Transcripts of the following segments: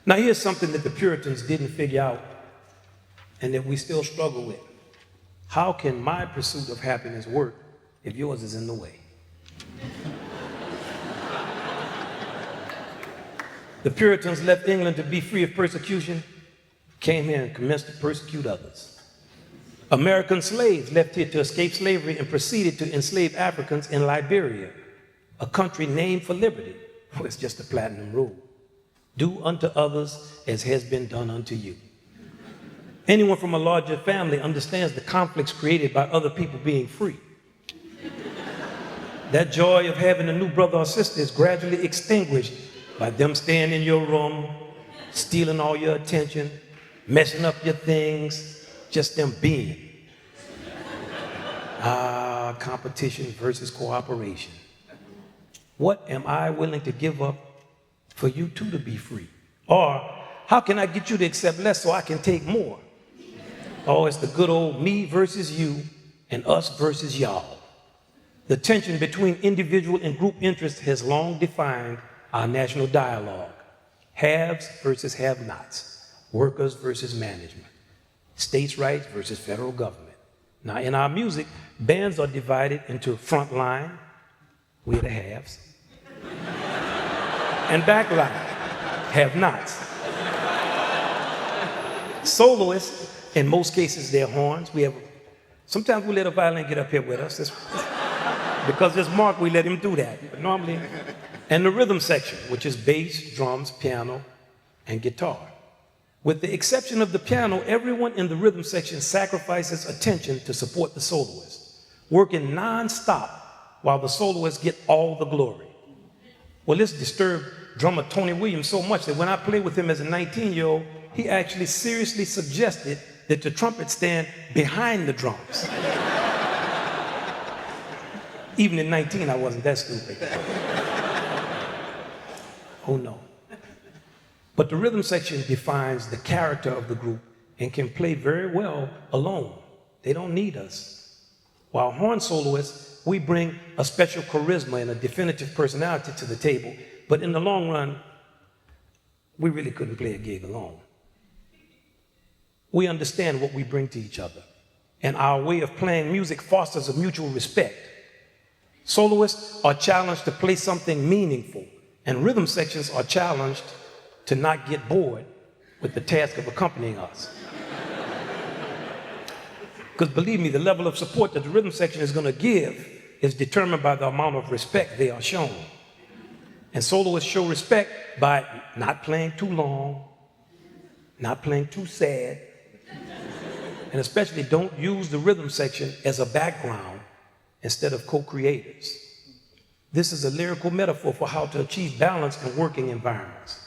Now here's something that the Puritans didn't figure out and that we still struggle with. How can my pursuit of happiness work if yours is in the way? The Puritans left England to be free of persecution, came here and commenced to persecute others. American slaves left here to escape slavery and proceeded to enslave Africans in Liberia, a country named for liberty. Well, it's just a platinum rule. Do unto others as has been done unto you. Anyone from a larger family understands the conflicts created by other people being free. That joy of having a new brother or sister is gradually extinguished by them staying in your room, stealing all your attention, messing up your things, just them being. Competition versus cooperation. What am I willing to give up for you too to be free? Or how can I get you to accept less so I can take more? Oh, it's the good old me versus you and us versus y'all. The tension between individual and group interests has long defined our national dialogue. Haves versus have-nots, workers versus management, states' rights versus federal government. Now, in our music, bands are divided into front line, we're the haves, and back line, have-nots. Soloists, in most cases, they're horns. Sometimes we let a violin get up here with us. Because it's Mark, we let him do that. But normally, and the rhythm section, which is bass, drums, piano, and guitar. With the exception of the piano, everyone in the rhythm section sacrifices attention to support the soloist, working non-stop while the soloists get all the glory. Well, this disturbed drummer Tony Williams so much that when I played with him as a 19-year-old, he actually seriously suggested that the trumpet stand behind the drums. Even at 19, I wasn't that stupid. Oh no. But the rhythm section defines the character of the group and can play very well alone. They don't need us. While horn soloists, we bring a special charisma and a definitive personality to the table, but in the long run, we really couldn't play a gig alone. We understand what we bring to each other, and our way of playing music fosters a mutual respect. Soloists are challenged to play something meaningful, and rhythm sections are challenged to not get bored with the task of accompanying us. Because believe me, the level of support that the rhythm section is going to give is determined by the amount of respect they are shown. And soloists show respect by not playing too long, not playing too sad, and especially don't use the rhythm section as a background instead of co-creators. This is a lyrical metaphor for how to achieve balance in working environments.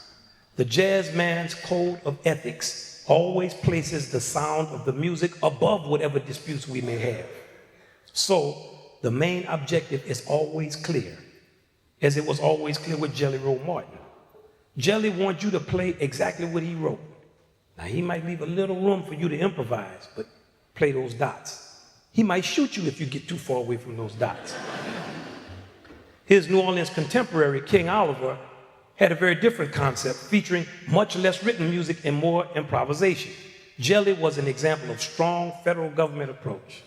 The jazz man's code of ethics always places the sound of the music above whatever disputes we may have. So the main objective is always clear, as it was always clear with Jelly Roll Martin. Jelly wants you to play exactly what he wrote. Now he might leave a little room for you to improvise, but play those dots. He might shoot you if you get too far away from those dots. His New Orleans contemporary, King Oliver, had a very different concept, featuring much less written music and more improvisation. Jelly was an example of strong federal government approach.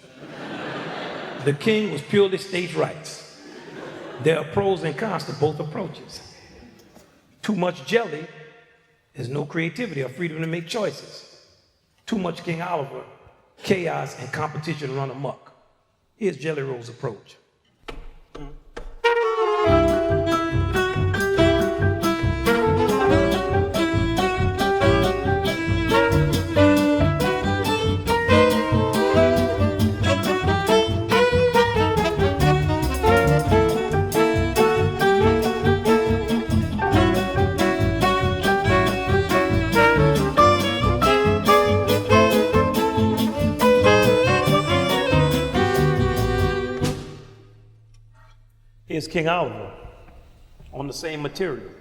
The king was purely stage rights. There are pros and cons to both approaches. Too much Jelly is no creativity or freedom to make choices. Too much King Oliver, chaos and competition run amok. Here's Jelly Roll's approach. Here's King Oliver on the same material.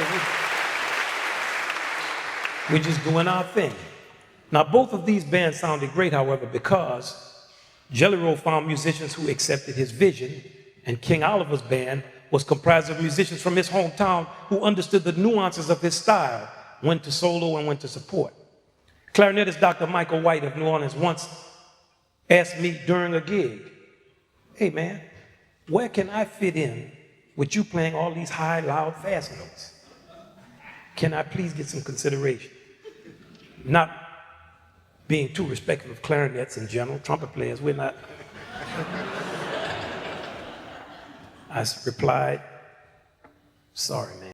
right. We're just doing our thing. Now, both of these bands sounded great, however, because Jelly Roll found musicians who accepted his vision, and King Oliver's band was comprised of musicians from his hometown who understood the nuances of his style, when to solo and when to support. Clarinetist Dr. Michael White of New Orleans once asked me during a gig, "Hey man, where can I fit in with you playing all these high, loud, fast notes? Can I please get some consideration?" Not being too respectful of clarinets in general, trumpet players, we're not. I replied, "Sorry, man.